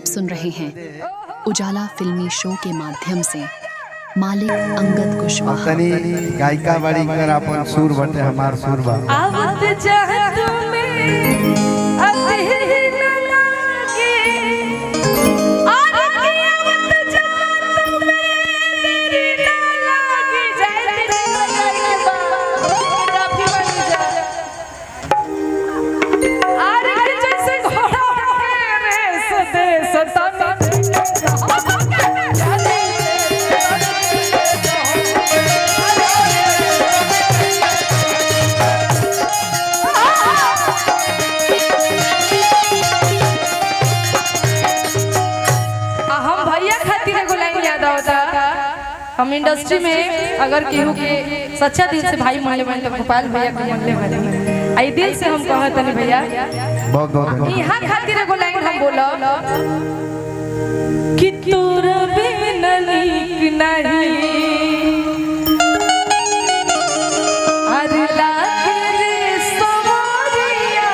आप सुन रहे हैं उजाला फिल्मी शो के माध्यम से मालिक अंगद कुशवाहा गायिका बाड़ी कर अपन सुर बटे हमार सुर बा आवत चाहत में अतिही न लागे और की आवत चाहत में तेरी न लागे जाए के बा काफी बन जा और के जैसे घोड़ा के रेस दे सताना हम इंडस्ट्री में अगर केहू के सच्चा दिल से भाई मान ले तो गोपाल भैया के मान ले भाई आई दिल से हम कहत नहीं भैया बहुत बहुत यहां खातिर एगो लाइन हम बोलो कि तोरा बिन नीक नहीं अरे लागे रे सवरिया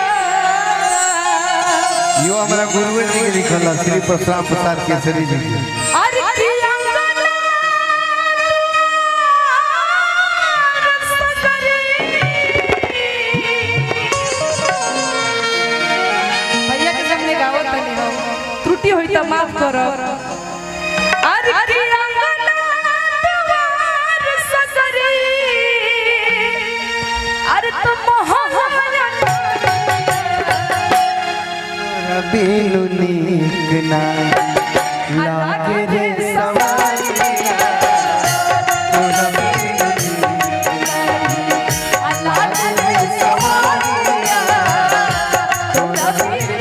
यो हमरा गुरुजी जी के लिखल श्री प्रसाद केसरी जी के अरे त्रुटि होई त माफ करो अरे की अंगना द्वार सगरी अरे तुम बिनु नीक ना लागे रे सवारिया तोरा बिनु नीक ना लागे रे सवारिया तोरा बिनु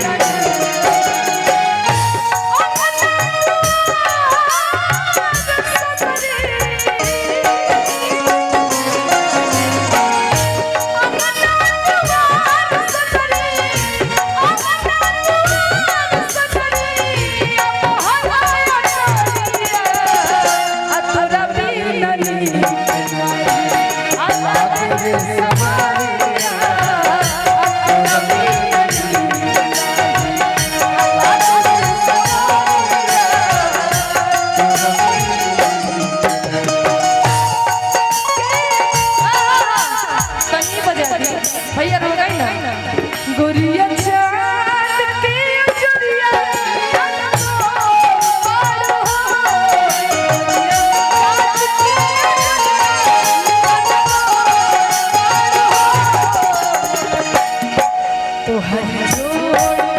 भैया रोगाई ना गोरिया चांद के चुरिया तो हर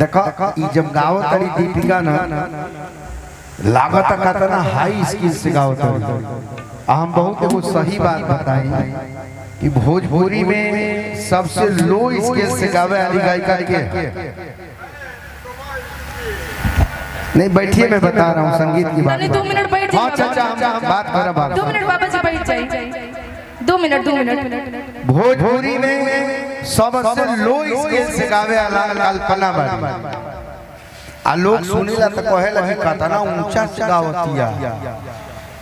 देखो ई जब गावत तरी दीपिका ना लागत का ना हाई स्किल से गावत हम बहुत एगो सही बात बताई कि भोजपुरी में सबसे लो स्किल से गावे वाली गायिका के नहीं बैठिए मैं बता रहा हूँ संगीत की बात 2 मिनट बैठ हाँ चाचा हम बात कर रहा 2 मिनट बाबा जी बैठ जाइए 2 मिनट भोजपुरी में सबसे लो स्केल से गावे वाला कल्पना बाड़ी आ लोग सुनेला त कहेला कि कतना ऊंचा से गावतिया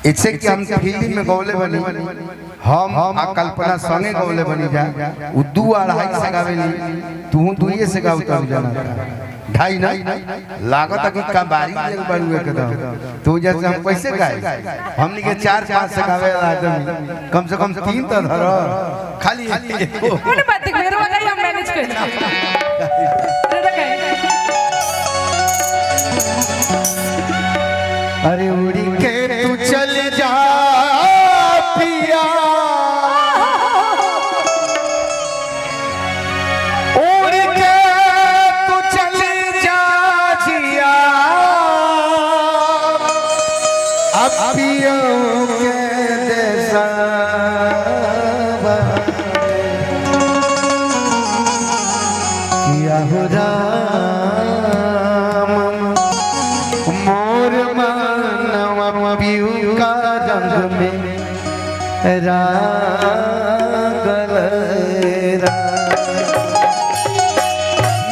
इसे कि हम फिल्म में गौले बनी हम आ कल्पना संगे गौले बनी जा उ 2-2.5 से गावेली तू 2 से गावता जाना ढाई ना लागत कि कबारी एक बनू एकदम तू जैसे हम कैसे गाए हमनी के 4-5 से गावे वाला आदमी कम से कम 3 तो धरो खाली कौन बात है मेरे वाला हम मैनेज कर अरे उड़ी के तू चल जा पिया उड़ के तू चल जा जिया अब पियो के देसा किया हो राम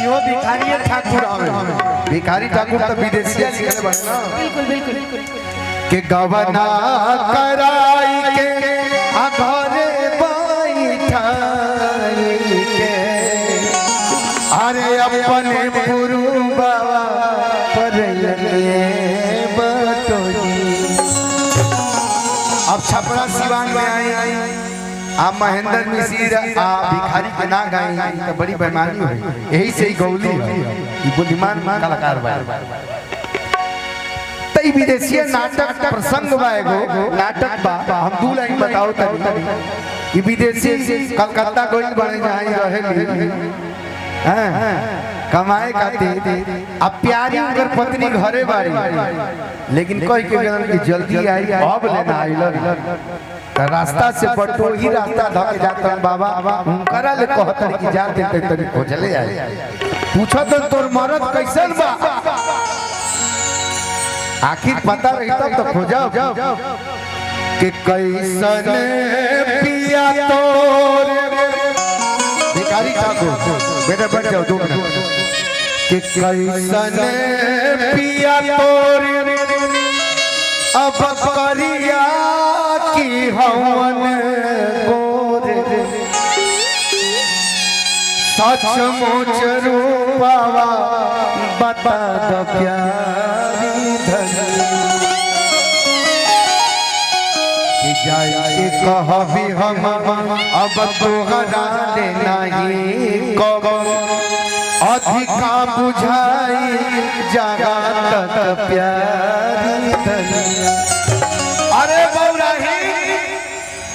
यो भिखारी ठाकुर आवे भिखारी ठाकुर तो विदेशिया लिखले बन ना बिल्कुल बिल्कुल के गवना कराई के आ घरे बैठाई के अरे अपने पुरुबा पर लगे बटोई। अब छपरा सिवान में आई आप महेंद्र मिश्र आ भिखारी के ना गाई तो बड़ी बेईमानी हुई। यही से ही गौली है बुद्धिमान कलाकार बा तई विदेशी नाटक प्रसंग बा एगो नाटक बा हम दू लाइन बताओ तनी कि विदेशी कलकत्ता गइल बने जाई रहेली हां कमाए खातिर अब प्यारी उनकर पत्नी घरे बाड़ी लेकिन कह के गलन कि जल्दी आई अब लेना आइल रास्ता से बटो ही रास्ता धके जाता बाबा उनकरा ले कहतन कि जा देते तनी खोजले आई पूछो तो तोर मरद कैसन बा आखिर पता रही तब तो खोजाओ कि कैसन पिया तोर भिखारी ठाकुर बेटा बैठ जाओ 2 मिनट कि कैसन पिया तोर अब करिया की हवन गोर सचमुच रूपावा बता दो प्यारी जाए कहबी हम अब तोहरा ले नहीं अधिका बुझाई जगत प्यारी धनिया। अरे बौराही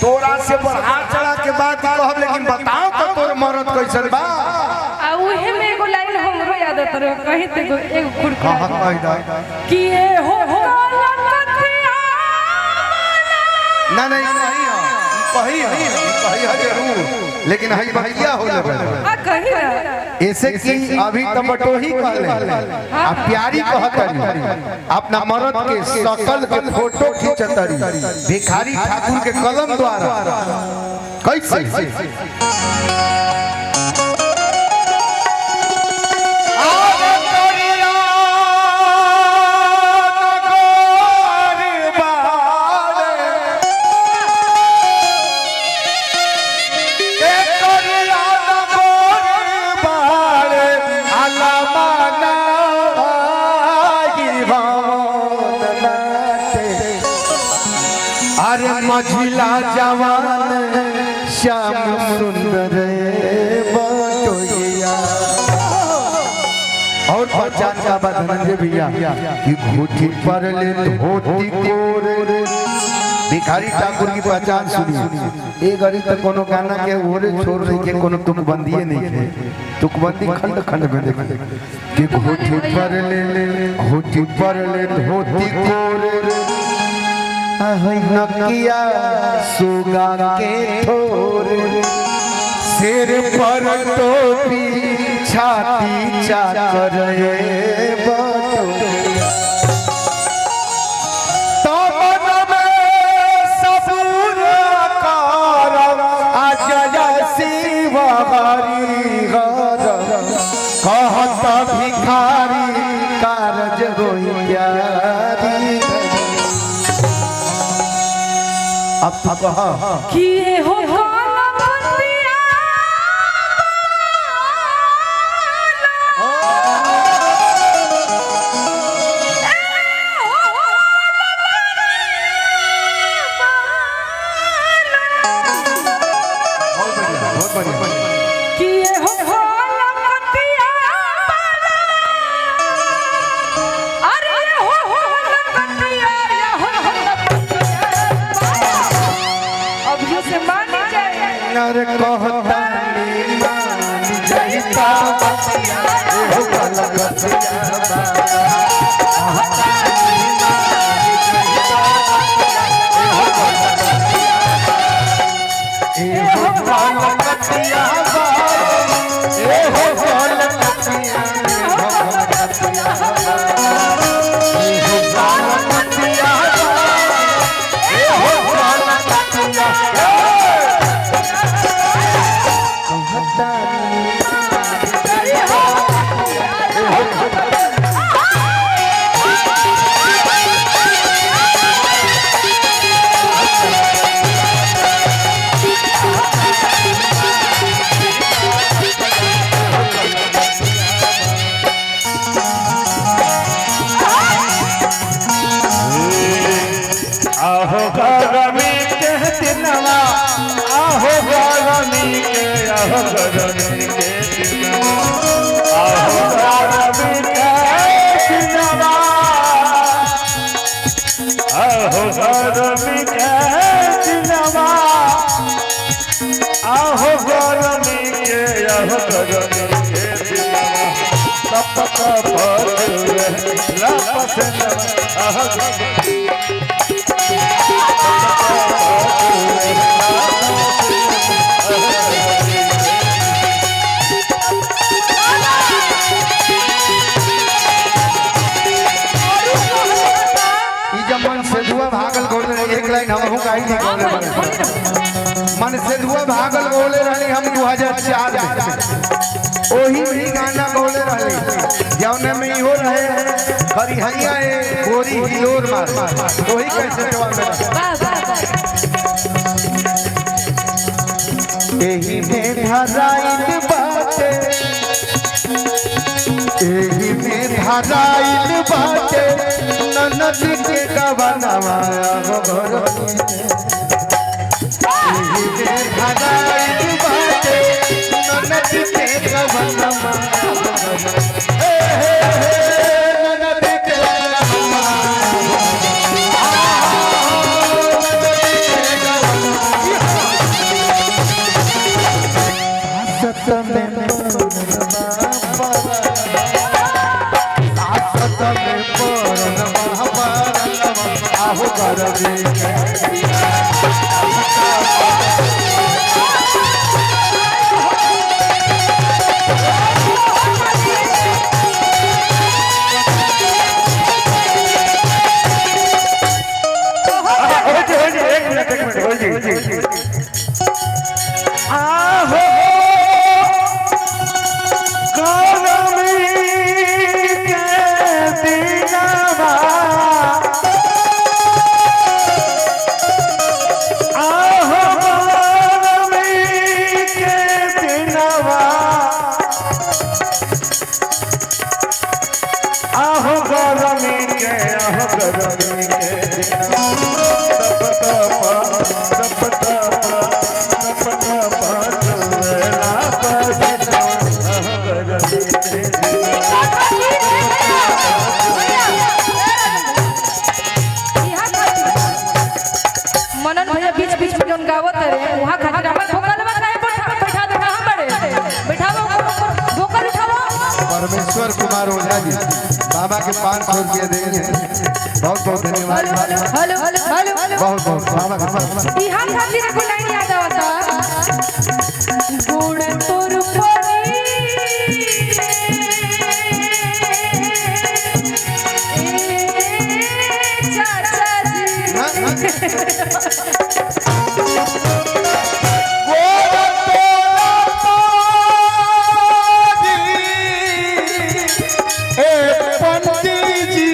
तोरा से बढ़ा चढ़ा के बात कहब लेकिन बताओ तो तोर मरद कैसन बा आ उहे में एगो लाइन हमरो याद आतर कहि ते एगो खुरखुरा कह दा कि ए हो ना नहीं कही जरूर लेकिन हई बहिया हो जाबे आ कहि ऐसे कि अभी तो बटोही कहले आ प्यारी कहतरी अपना मरद के शकल के फोटो खींचतरी भिखारी ठाकुर के कलम द्वारा कैसे मझिला जवान श्याम सुंदर बटोइया और पहचान का धनंजय भैया कि घूठी पर ले धोती कोर भिखारी ठाकुर की पहचान सुनी एक घड़ी तक कोनो गाना के ओरे छोड़ नहीं के कोनो तुकबंदी नहीं है तुकबंदी खंड खंड में देखे कि घूठी पर ले धोती कोर नकिया सुगा के ठोर सिर पर टोपी छाती चाकर बटोरिया तो मन में सबूर कर अजय शिव हरि घर कहत भिखारी कारज होई प्यारी। अब तो कहा कि हो अरे कहता नी मान जाइता हो कलकतिया भागल बोले एक लाइन हम गाई नहीं बोले मन से दुआ भागल बोले रहनी हम 2004 में ओही भी गाना बोले रहनी जौने में हो रहे हरिहरिया ए गोरी हिलोर मार ओही कैसे जवाब मेरा एही में धराइल बाटे एही में धराइल बाटे ननद के गवनवा हो घर एही में धराइल बाटे ननद के गवनवा हे हे हे ननद के गवनवा सत में आहो कर दे एक मिनट आहो परमेश्वर कुमार ओझा जी बाबा के 500 रुपया देंगे बहुत बहुत धन्यवाद हेलो हेलो बहुत बहुत बाबा के यहाँ खातिर को लाइन याद आवता गुण तोर परी चाचा जी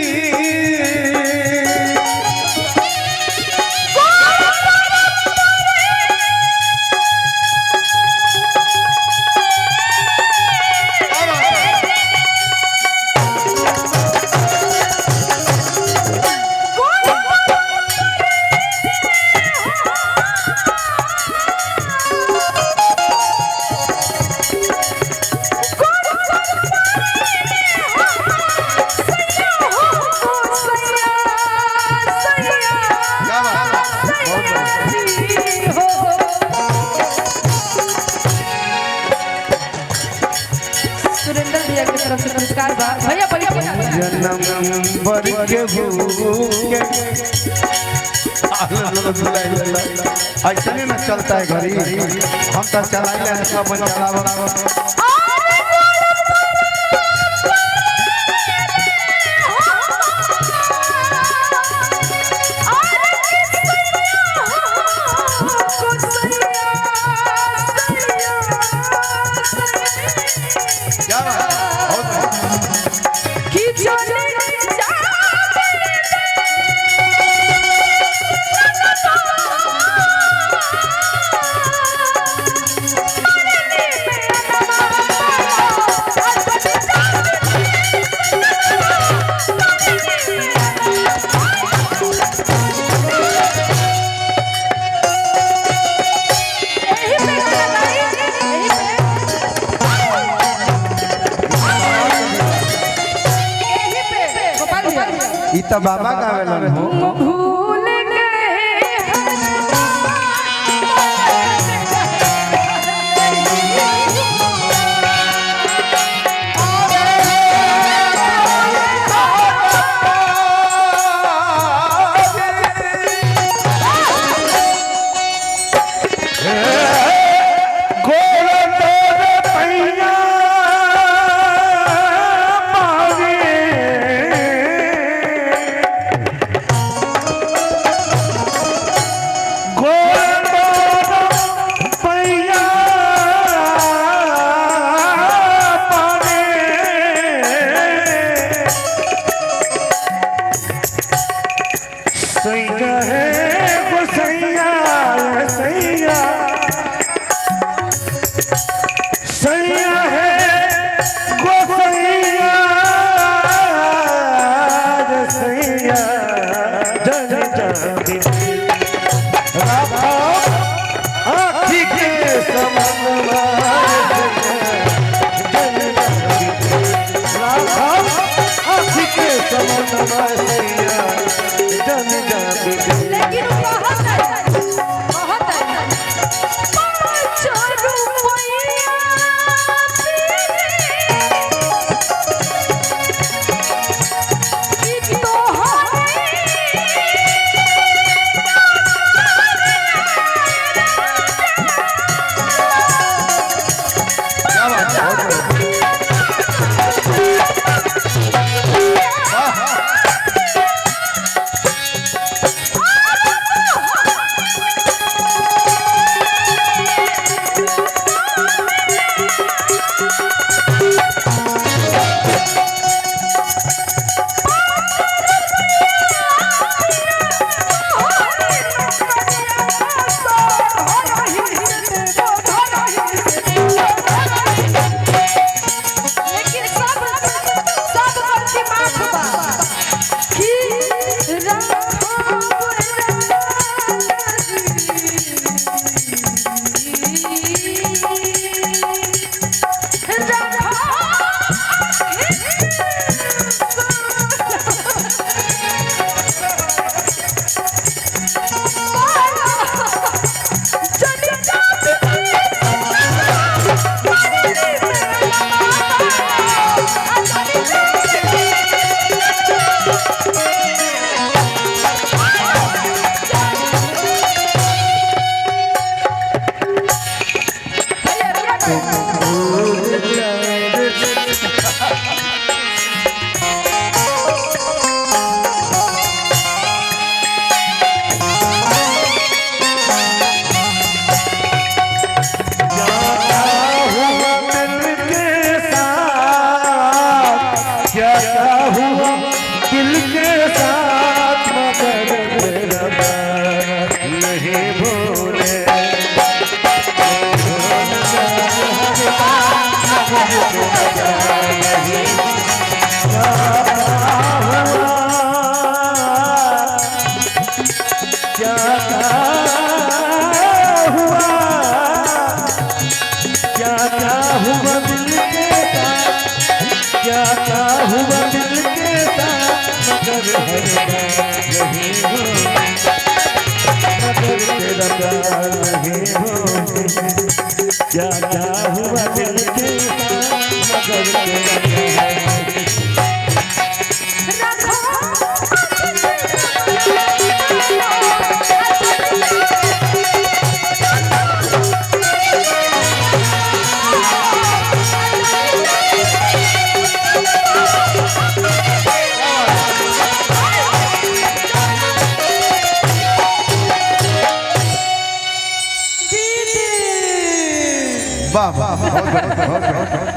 जन्म बर के भूखे ऐसा नहीं ना चलता है घड़ी हम तो चलाइले सब चलावा इता बाबा गावेलन हो भूल गए राखो आँखी के समनवा राखो आँखी के समनवा जन जाबी लेकिन बहुत है पाँच रुपया तेरे तो क्या हुआ दिल के मगर वाह वाह बहुत